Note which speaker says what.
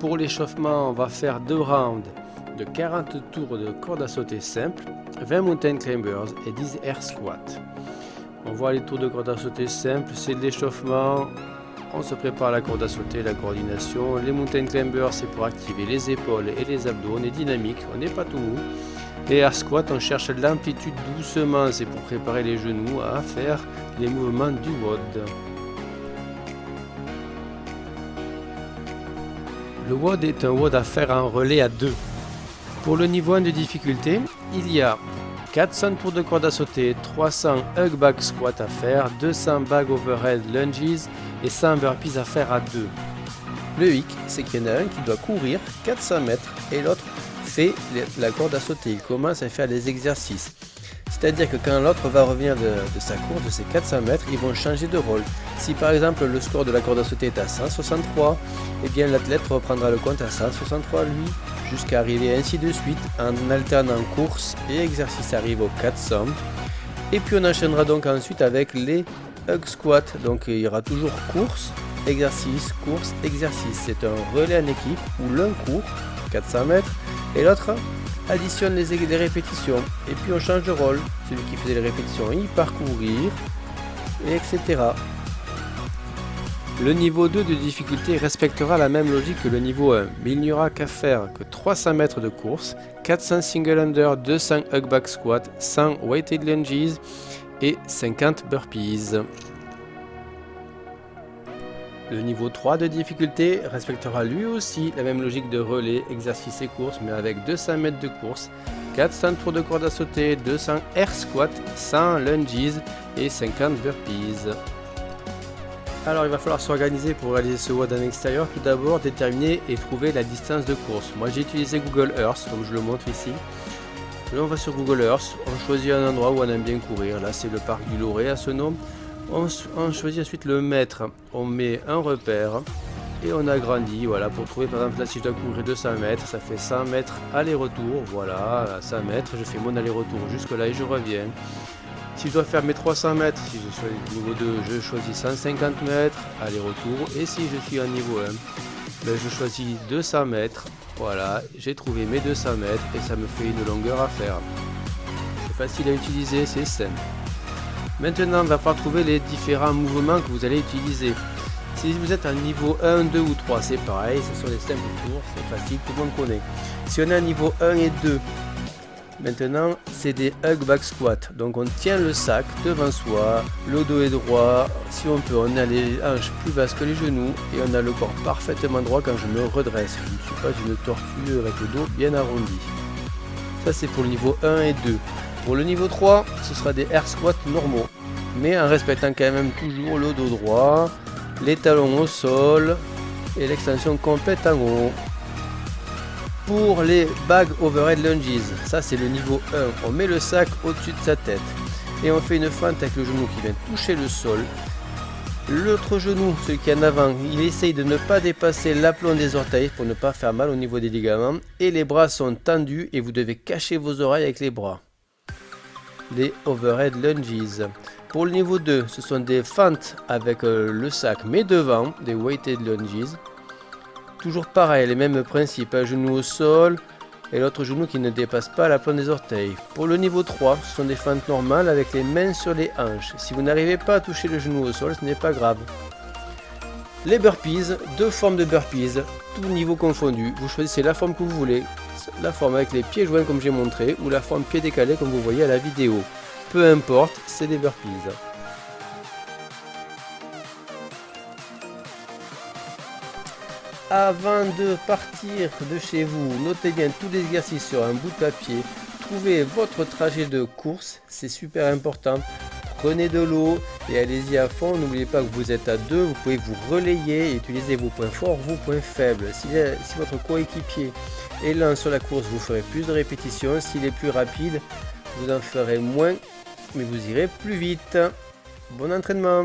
Speaker 1: pour l'échauffement, on va faire 2 rounds de 40 tours de corde à sauter simple, 20 mountain climbers et 10 air squats. On voit les tours de corde à sauter simple, c'est de l'échauffement. On se prépare la corde à sauter, la coordination. Les mountain climbers, c'est pour activer les épaules et les abdos. On est dynamique, on n'est pas tout mou. Les air squats, on cherche l'amplitude doucement, c'est pour préparer les genoux à faire les mouvements du WOD. Le WOD est un WOD à faire en relais à 2. Pour le niveau 1 de difficulté, il y a 400 tours de corde à sauter, 300 hug back squat à faire, 200 bag overhead lunges et 100 burpees à faire à 2. Le hic, c'est qu'il y en a un qui doit courir 400 mètres et l'autre fait la corde à sauter. Il commence à faire les exercices. C'est-à-dire que quand l'autre va revenir de sa course, de ses 400 mètres, ils vont changer de rôle. Si par exemple le score de la corde à sauter est à 163, eh bien l'athlète reprendra le compte à 163 lui, jusqu'à arriver ainsi de suite en alternant course et exercice arrive au 400. Et puis on enchaînera donc ensuite avec les hug squats. Donc il y aura toujours course, exercice, course, exercice. C'est un relais en équipe où l'un court 400 mètres et l'autre additionne les répétitions. Et puis on change de rôle. Celui qui faisait les répétitions, il part courir, et etc. Le niveau 2 de difficulté respectera la même logique que le niveau 1, mais il n'y aura qu'à faire que 300 mètres de course, 400 single under, 200 hug back squat, 100 weighted lunges et 50 burpees. Le niveau 3 de difficulté respectera lui aussi la même logique de relais, exercice et course, mais avec 200 mètres de course, 400 tours de corde à sauter, 200 air squats, 100 lunges et 50 burpees. Alors il va falloir s'organiser pour réaliser ce WOD en extérieur. Tout d'abord déterminer et trouver la distance de course. Moi j'ai utilisé Google Earth comme je le montre ici. Là on va sur Google Earth, on choisit un endroit où on aime bien courir. Là c'est le parc du Loré à ce nom. On choisit ensuite le mètre, on met un repère et on agrandit, voilà, pour trouver par exemple là si je dois courir 200 mètres, ça fait 100 mètres aller-retour, voilà, 100 mètres, je fais mon aller-retour jusque là et je reviens. Si je dois faire mes 300 mètres, si je suis au niveau 2, je choisis 150 mètres, aller-retour, et si je suis en niveau 1, ben je choisis 200 mètres, voilà, j'ai trouvé mes 200 mètres et ça me fait une longueur à faire. C'est facile à utiliser, c'est simple. Maintenant, on va pouvoir trouver les différents mouvements que vous allez utiliser. Si vous êtes à niveau 1, 2 ou 3, c'est pareil, ce sont les simples tours, c'est facile, tout le monde connaît. Si on est à niveau 1 et 2, maintenant c'est des hug back squat. Donc on tient le sac devant soi, le dos est droit, si on peut, on a les hanches plus basses que les genoux et on a le corps parfaitement droit quand je me redresse. Je ne suis pas une tortue avec le dos bien arrondi. Ça c'est pour le niveau 1 et 2. Pour le niveau 3, ce sera des air squats normaux, mais en respectant quand même toujours le dos droit, les talons au sol et l'extension complète en haut. Pour les bag overhead lunges, ça c'est le niveau 1, on met le sac au-dessus de sa tête et on fait une fente avec le genou qui vient toucher le sol. L'autre genou, celui qui est en avant, il essaye de ne pas dépasser l'aplomb des orteils pour ne pas faire mal au niveau des ligaments et les bras sont tendus et vous devez cacher vos oreilles avec les bras. Les overhead lunges. Pour le niveau 2, ce sont des fentes avec le sac mais devant, des weighted lunges. Toujours pareil, les mêmes principes, un genou au sol et l'autre genou qui ne dépasse pas l'aplomb des orteils. Pour le niveau 3, ce sont des fentes normales avec les mains sur les hanches. Si vous n'arrivez pas à toucher le genou au sol, ce n'est pas grave. Les burpees, 2 formes de burpees, tout niveau confondu. Vous choisissez la forme que vous voulez, la forme avec les pieds joints comme j'ai montré ou la forme pied décalé comme vous voyez à la vidéo. Peu importe, c'est des burpees. Avant de partir de chez vous, notez bien tous les exercices sur un bout de papier. Trouvez votre trajet de course, c'est super important. Prenez de l'eau et allez-y à fond. N'oubliez pas que vous êtes à 2, vous pouvez vous relayer et utiliser vos points forts, vos points faibles. Si votre coéquipier est lent sur la course, vous ferez plus de répétitions. S'il est plus rapide, vous en ferez moins, mais vous irez plus vite. Bon entraînement!